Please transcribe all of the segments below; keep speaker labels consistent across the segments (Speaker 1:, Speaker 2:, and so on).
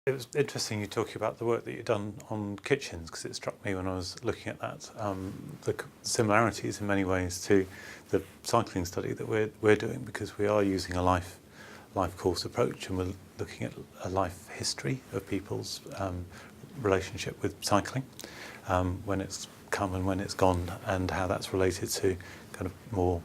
Speaker 1: It was interesting you talking about the work that you've done on kitchens, because it struck me when I was looking at that, the similarities in many ways to the cycling study that we're doing, because we are using a life course approach, and we're looking at a life history of people's relationship with cycling, when it's come and when it's gone, and how that's related to kind of more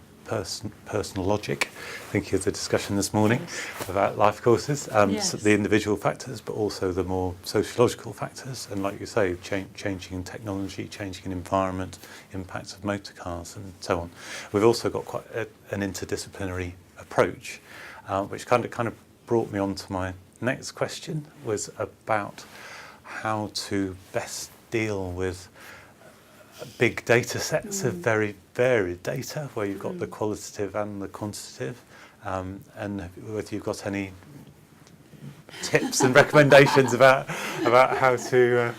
Speaker 1: personal logic, thinking of the discussion this morning about life courses,
Speaker 2: Yes.
Speaker 1: so the individual factors, but also the more sociological factors, and like you say, changing in technology, changing in environment, impacts of motor cars and so on. We've also got quite an interdisciplinary approach, which kind of brought me on to my next question, was about how to best deal with big data sets of very varied data, where you've got the qualitative and the quantitative, and whether you've got any tips and recommendations about how to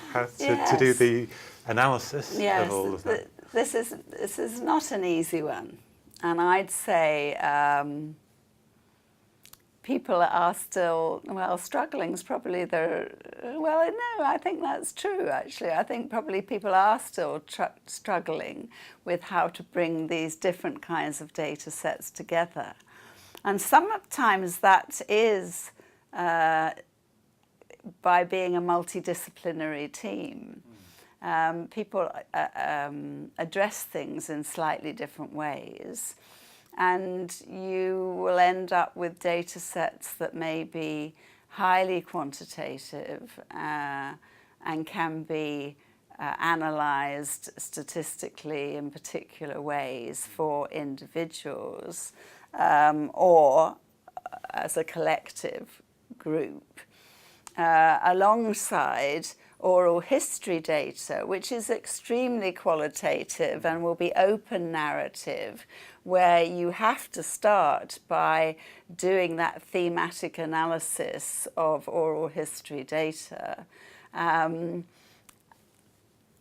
Speaker 1: do the analysis of all of that.
Speaker 2: This is not an easy one, and I'd say people are still, well, struggling's probably I think that's true, actually. I think probably people are still struggling with how to bring these different kinds of data sets together. And sometimes that is by being a multidisciplinary team. People address things in slightly different ways. And you will end up with data sets that may be highly quantitative and can be analysed statistically in particular ways for individuals or as a collective group, alongside oral history data, which is extremely qualitative and will be open narrative, where you have to start by doing that thematic analysis of oral history data. And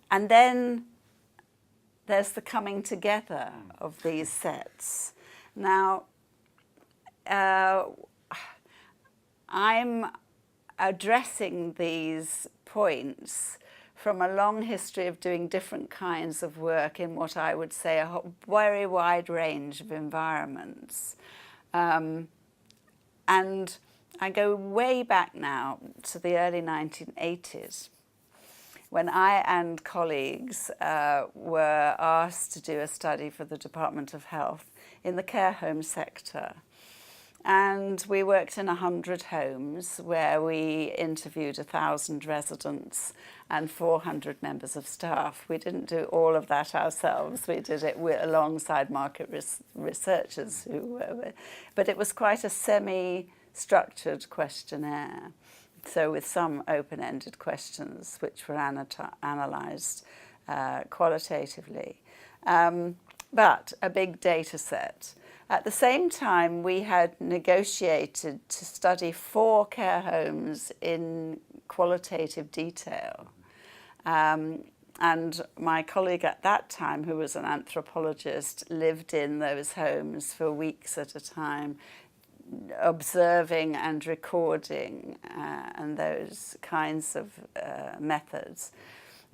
Speaker 2: then there's the coming together of these sets. Now, I'm addressing these points from a long history of doing different kinds of work in what I would say a very wide range of environments. And I go way back now to the early 1980s, when I and colleagues were asked to do a study for the Department of Health in the care home sector. And we worked in 100 homes where we interviewed 1,000 residents and 400 members of staff. We didn't do all of that ourselves. We did it alongside market researchers but it was quite a semi-structured questionnaire. So with some open-ended questions which were analysed qualitatively. But a big data set. At the same time, we had negotiated to study 4 care homes in qualitative detail. And my colleague at that time, who was an anthropologist, lived in those homes for weeks at a time, observing and recording and those kinds of methods.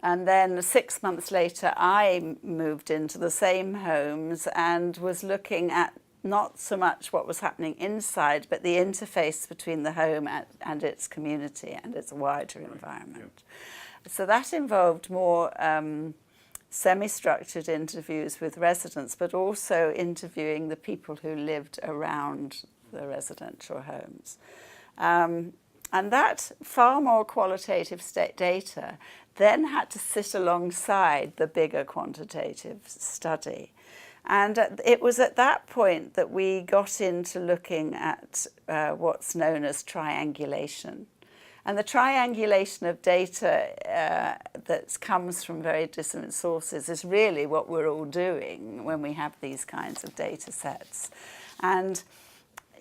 Speaker 2: And then 6 months later, I moved into the same homes and was looking at not so much what was happening inside, but the interface between the home and its community and its wider environment. Yeah. So that involved more semi-structured interviews with residents, but also interviewing the people who lived around the residential homes. And that far more qualitative data then had to sit alongside the bigger quantitative study. And it was at that point that we got into looking at what's known as triangulation. And the triangulation of data that comes from very different sources is really what we're all doing when we have these kinds of data sets. And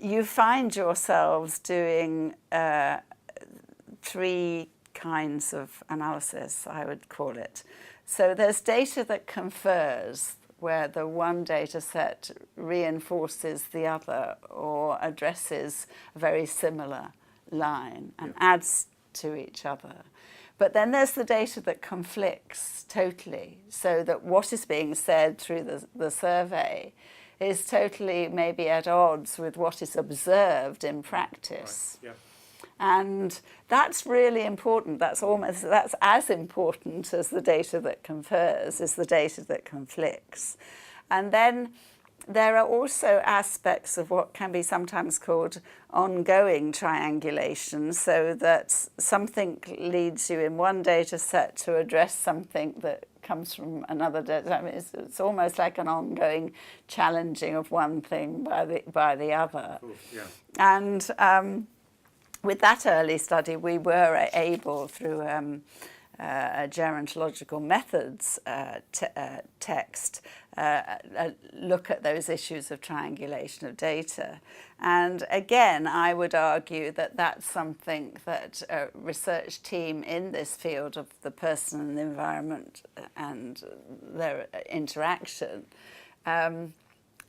Speaker 2: you find yourselves doing 3 kinds of analysis, I would call it. So there's data that confers, where the one data set reinforces the other or addresses a very similar line and adds to each other. But then there's the data that conflicts totally, so that what is being said through the survey is totally maybe at odds with what is observed in practice.
Speaker 1: Right. Yeah.
Speaker 2: And that's really important. That's as important as the data that confers, is the data that conflicts. And then there are also aspects of what can be sometimes called ongoing triangulation, so that something leads you in one data set to address something that comes from another data. I mean, it's almost like an ongoing challenging of one thing by the other.
Speaker 1: Cool. Yeah.
Speaker 2: And with that early study, we were able, through a gerontological methods text, look at those issues of triangulation of data. And again, I would argue that that's something that a research team in this field of the person and the environment and their interaction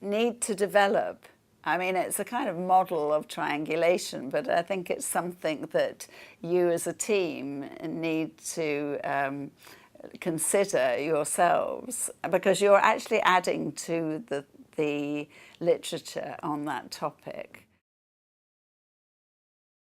Speaker 2: need to develop. I mean, it's a kind of model of triangulation, but I think it's something that you as a team need to consider yourselves, because you're actually adding to the literature on that topic.